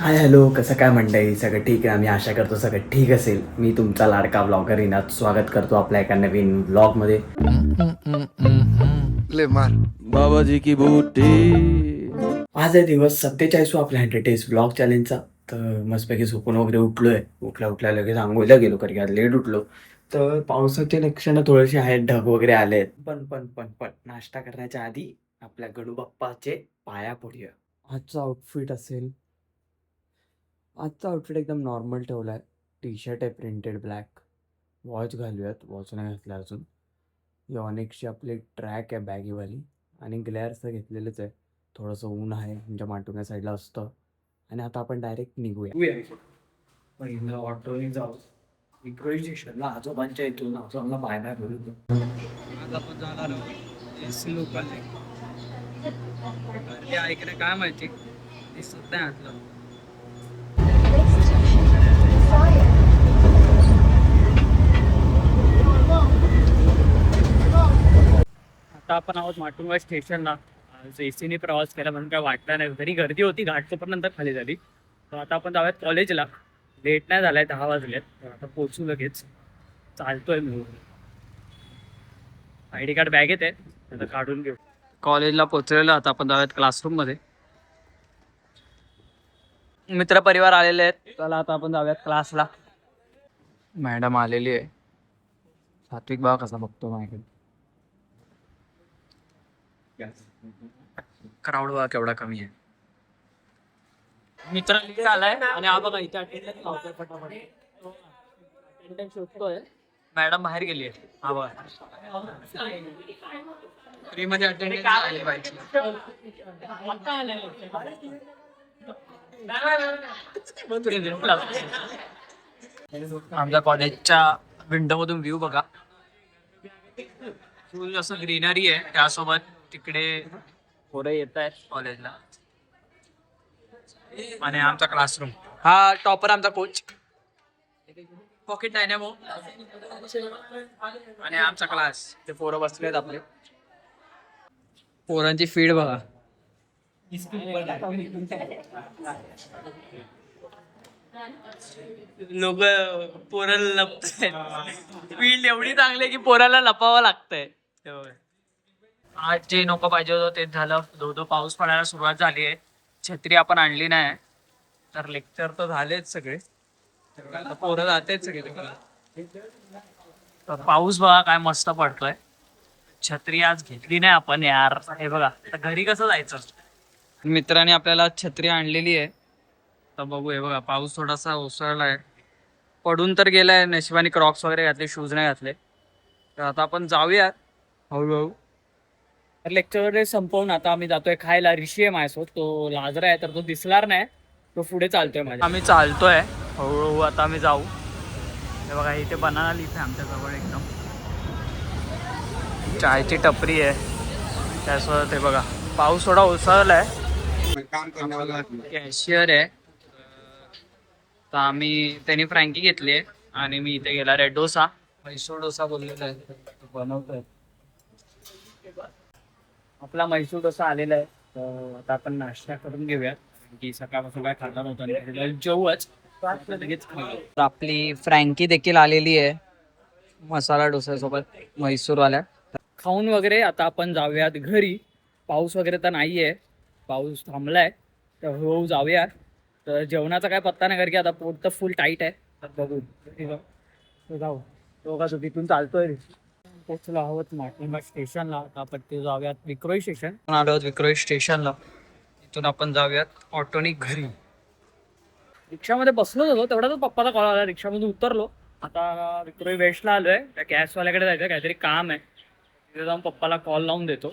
Hi hello, कसं काय मंडळी? सगळं ठीक आहे? आम्ही आशा करतो सगळं ठीक असेल. मी तुमचा लाडका ब्लॉगर इनात स्वागत करतो आपल्या एका नवीन ब्लॉगमध्ये. ले मार बाबाजी की बूटी. आज आहे दिवस 47 आपल्या 100 ब्लॉग चॅलेंजचा. तर मस्तपैकी झोपून वगैरे उठलोय. उठल्या लगेच आंघोळीला गेलो, कारण की आज लेट उठलो. तर पावसाचे लक्षणं थोडेसे आहेत, ढग वगैरे आले आहेत. पण नाश्ता करण्याच्या आधी आपल्या गणू बाप्पाचे पाया पडूया. आजचा आउटफिट एकदम नॉर्मल ठेवला आहे. टी शर्ट आहे प्रिंटेड ब्लॅक. वॉच घालूयात, वॉच नाही घातला अजून. यॉनिकची आपली ट्रॅक आहे बॅगीवाली, आणि ग्लेअरचं घेतलेलंच आहे. थोडंसं ऊन आहे, म्हणजे माटुंग्या साईडला असतं. आणि आता आपण डायरेक्ट निघूया. पहिलं ऑटोने जाऊ विक्रोळी स्टेशनला. आजोबांच्या इथून आजोबांना पाय पाय बोलू. आज आपण जाणार आहोत एसी लोकल ते ऐकणं काय माहिती दिसत नाही आतलं. आता आपण आहोत माटुंगा स्टेशनला. आज एसीने प्रवास केला म्हणून काय वाटलं नाही, तरी गर्दी होती. घाट पण नंतर खाली झाली. तर आता आपण जाऊयात कॉलेजला. लेट नाही झालाय, 10 वाजलेत. तर आता पोचू लगेच. चालतोय मी. आय डी कार्ड बॅगेत आहे, आता काढून घेऊ. कॉलेजला पोचलेलो. आता आपण जाऊयात क्लासरूम मध्ये. मित्र परिवार आलेले आहेत. चला आता आपण जाऊयात क्लासला. मॅडम आलेली आहे. सात्विक भाव कसा बघतो माझ्याकडे. क्राऊड बघा केवढा कमी आहे. मित्र इथे आलाय आणि हा बघा इथे अटेंडन्स लावतोय फटाफट. अटेंडन्स शोधतोय. मॅडम बाहेर गेली आहे. हा बघा फ्री मध्ये अटेंडन्स आली पाहिजे. आमच्या कॉलेजच्या विंडो मधून व्ह्यू बघा. फुल असं ग्रीनरी आहे. त्यासोबत तिकडे पोरं येत आहेत कॉलेजला. आणि आमचा क्लासरूम. हा टॉपर आमचा कोच. Pocket Dynamo. आणि आमचा क्लास. ते पोरं बसलेत आपले. पोरांची फीड बघा. लोक पोराला लपतायत. फील्ड एवढी चांगली की पोराला लपावं लागतंय. आज जे नको पाहिजे होतं तेच झालं. धो पाऊस पडायला सुरुवात झाली आहे. छत्री आपण आणली नाही, तर लेक्चर तर झालेच सगळे. आता पोरं जातेच सगळे. तर पाऊस बघा काय मस्त पडतोय. छत्री आज घेतली नाही आपण यार. हे बघा आता घरी कसं जायचं. मित्राने आपल्याला छत्री आणलेली आहे. तर बघू. हे बघा पाऊस थोडासा ओसरलाय. पडून तर गेलाय. नशिबाने क्रॉक्स वगैरे घातले, शूज नाही घातले. तर आता आपण जाऊया हळूहळू. तर लेक्चर वगैरे संपवून आता आम्ही जातोय खायला. ऋषी आहे माझ्यासोबत, तो लाजरा आहे तर तो दिसणार नाही. तो पुढे चालतोय माझ्या. आम्ही चालतोय हळूहळू. आता आम्ही जाऊ. हे बघा इथे बनाना लीफ आहे आमच्या जवळ एकदम. चायची टपरी आहे त्यासोबत. हे बघा पाऊस थोडा ओसरलाय. काम करने वाला कॅशियर आहे. तर आम्ही त्यांनी फ्रँकी घेतली आहे आणि मी इथे गेला रे डोसा. म्हैसूर डोसा बोललेला आहे, बनवतोय. आपला म्हैसूर डोसा आलेला आहे. तर आता आपण नाश्ता करून घेऊया, की सकाळपासून काय खाल्ला नव्हता. जेवूच लगेच. आपली फ्रँकी देखील आलेली आहे मसाला डोस्यासोबत म्हैसूरवाल्या. खाऊन वगैरे आता आपण जाऊयात घरी. पाऊस वगैरे तर नाहीये, पाऊस थांबलाय. तर हळूहळू जाऊया. तर जेवणाचा काय पत्ता नाही, कारण की आता पोट तर फुल टाईट आहे. तर बघू जाऊ. तो का तिथून चालतोय. पोचलो आहोत माटुंगा स्टेशनला. आपण ते जाऊयात विक्रोळी स्टेशन. आलो आहोत विक्रोळी स्टेशनला. इथून आपण जाऊयात ऑटोनी घरी. रिक्षामध्ये बसलो होतो तेवढाच पप्पाचा कॉल आला. रिक्षामधून उतरलो. आता विक्रोळी वेस्टला आलोय. त्या गॅसवाल्याकडे जायचं, काहीतरी काम आहे. तिथे जाऊन पप्पाला कॉल लावून देतो.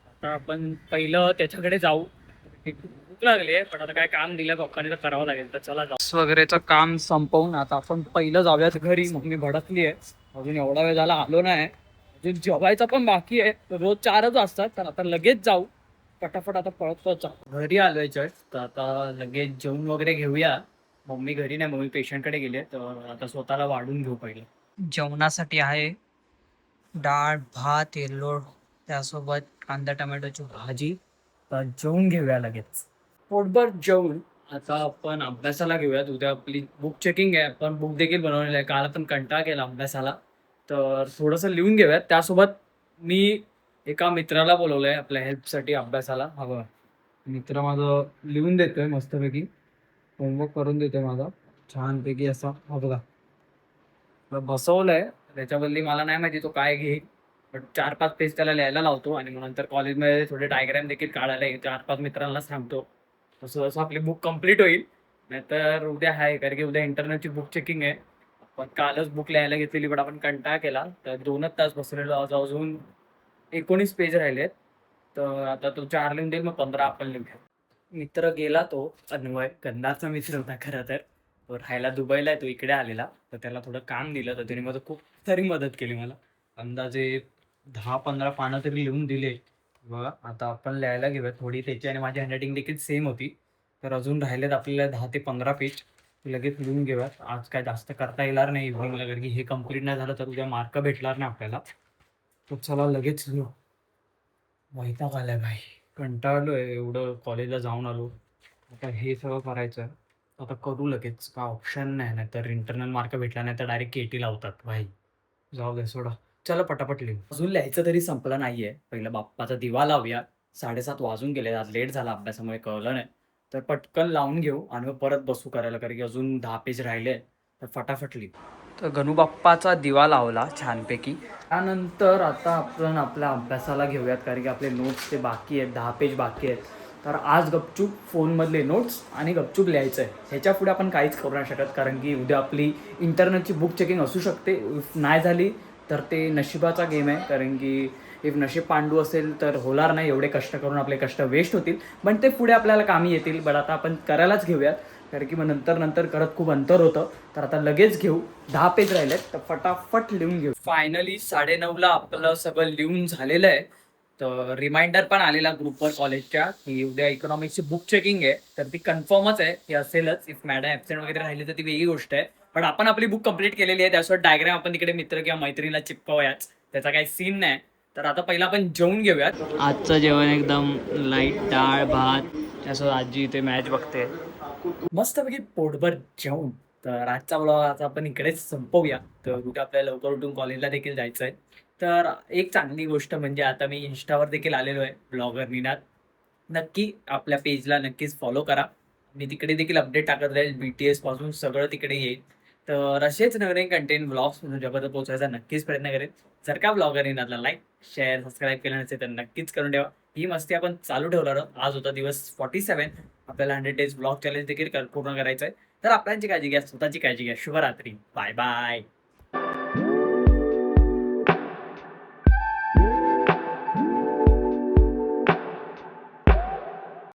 आता आपण पहिलं त्याच्याकडे जाऊ. भूक लागली आहे, पण आता काय काम दिलं पप्पाने तर करावं लागेल. तर चला जाऊ. वगैरेचं काम संपवून आता आपण पहिलं जाऊयात घरी. मम्मी भडकली आहे, अजून एवढा वेळ झाला आलो नाही. अजून जेवायचं पण बाकी आहे. रोज 4च वाजतात. तर आता लगेच जाऊ फटाफट. आता पळतोच घरी आलोय जस्ट. तर आता लगेच जेवण वगैरे घेऊया. मम्मी घरी नाही, मम्मी पेशंटकडे गेली. तर आता स्वतःला वाढून घेऊ पहिलं. जेवणासाठी आहे डाळ भात येल्लो, त्यासोबत कांदा टमॅटोची भाजी. तर जेवून घेऊया लगेच. पोटभर जेवून आता आपण अभ्यासाला घेऊयात. उद्या आपली बुक चेकिंग आहे. आपण बुक देखील बनवलेलं आहे. काल आपण कंटाळा केला अभ्यासाला. तर थोडंसं लिहून घेऊयात. त्यासोबत मी एका मित्राला बोलवलंय आपल्या हेल्पसाठी अभ्यासाला. हा बघा. मित्र माझं लिहून देतोय मस्तपैकी. होमवर्क करून देतोय माझा. छानपैकी असा. हा बघा. बसवलंय. त्याच्याबद्दल मला नाही माहिती तो काय घेईल. बट 4-5 पेज त्याला लिहायला लावतो आणि मग नंतर कॉलेजमध्ये थोडे डायग्राम देखील काढायला 4-5 मित्रांना सांगतो. तसं जसं आपली बुक कंप्लीट होईल. नाहीतर उद्या आहे कारण की उद्या इंटरनलची बुक चेकिंग आहे. आपण कालच बुक लिहायला घेतलेली बट आपण कंटाळा केला. तर 2च तास बसलेलो आज अजून 19 पेज राहिलेत. तर आता तो 4 लिहून देईल मग 15 आपण लिहूया. मित्र गेला तो अन्वय गंधाचा मित्र होता खरं तर. तो राहायला दुबईला आहे तो इकडे आलेला. तर त्याला थोडं काम दिलं तर त्याने माझं खूप सारी मदत केली मला. अंदाजे 10-15 पानं तरी लिहून दिले. बघा आता आपण लिहायला घेऊया. थोडी त्याची आणि माझी हँडरायटिंग देखील सेम होती. तर अजून राहिलेत आपल्याला 10 ते 15 पेज. लगेच लिहून घेऊयात. आज काय जास्त करता येणार नाही इव्हिनिंगला कारण की हे कंप्लीट नाही झालं तर उद्या मार्क भेटणार नाही आपल्याला. तर चला लगेच लिहू. वैताग आलाय भाई. कंटाळलोय एवढं कॉलेजला जाऊन आलो. आता हे सगळं करायचं आहे. आता करू लगेच. काय ऑप्शन नाही. नाहीतर इंटरनल मार्क भेटला नाही तर डायरेक्ट केटी लावतात भाई. जाऊ दे सोडा. चला पटापट लिहू. अजून लिहायचं तरी संपलं नाहीये. पहिलं बाप्पाचा दिवा लावूया. 7:30 वाजून गेले. आज लेट झाला अभ्यासामुळे कळलं नाही. तर पटकन लावून घेऊ आणि मग परत बसू करायला कारण की अजून 10 पेज राहिले. तर फटाफट लिहू. तर गणूबाप्पाचा दिवा लावला छानपैकी. त्यानंतर आता आपण आपल्या अभ्यासाला घेऊयात कारण की आपले नोट्स ते बाकी आहेत. 10 पेज बाकी आहेत. तर आज गपचूप फोनमधले नोट्स आणि गपचूप लिहायचं आहे. ह्याच्या पुढे आपण काहीच करू नाही शकत कारण की उद्या आपली इंटरनलची बुक चेकिंग असू शकते. इफ नाही झाली तर ते नशिबाचा गेम आहे कारण की इफ नशीब पांडू असेल तर होणार नाही. एवढे कष्ट करून आपले कष्ट वेस्ट होतील पण ते पुढे आपल्याला कामी येतील. बट आता आपण करायलाच घेऊयात कारण की मग नंतर करत खूप अंतर होतं. तर आता लगेच घेऊ. 10 पेज राहिलेत तर फटाफट लिहून घेऊ. फायनली 9:30ला आपलं सगळं लिहून झालेलं आहे. तर रिमाइंडर पण आलेला ग्रुपवर कॉलेजच्या की उद्या इकॉनॉमिक्सची बुक चेकिंग आहे. तर ती कन्फर्मच आहे की असेलच. इफ मॅडम ॲबसेंट वगैरे राहिली तर ती वेगळी गोष्ट आहे. पण आपण आपली बुक कंप्लीट केलेली आहे. त्यासोबत डायग्राम आपण तिकडे मित्र किंवा मैत्रिणीला चिपकवूयाच. त्याचा काही सीन नाही. तर आता पहिला आपण जेवून घेऊयात. आजचं जेवण एकदम लाईट डाळ भात. त्यासोबत आजी इथे मॅच बघते. मस्तपैकी पोटभर जेवून. तर आजचा ब्लॉग आता आपण इकडेच संपवूया. तर उद्या आपल्याला लवकर उठून कॉलेजला देखील जायचं आहे. तर एक चांगली गोष्ट म्हणजे आता मी इन्स्टावर देखील आलेलो आहे ब्लॉगर निनाद. नक्की आपल्या पेजला नक्कीच फॉलो करा. मी तिकडे देखील अपडेट टाकत राहील. BTS पासून सगळं तिकडे येईल. तर असेच नवीन कंटेंट ब्लॉग्स तुमच्यापर्यंत पोहोचायचा नक्कीच प्रयत्न करेन. जर का ब्लॉगर निनादला लाईक शेअर सबस्क्राईब केलं नसेल तर नक्कीच करून ठेवा. ही मस्ती आपण चालू ठेवणार आहोत. आज होता दिवस 47. आपल्याला 100 डेज ब्लॉग चॅलेंज देखील पूर्ण करायचं आहे. तर आपल्याची काळजी घ्या. स्वतःची काळजी घ्या. शुभरात्री. Bye bye.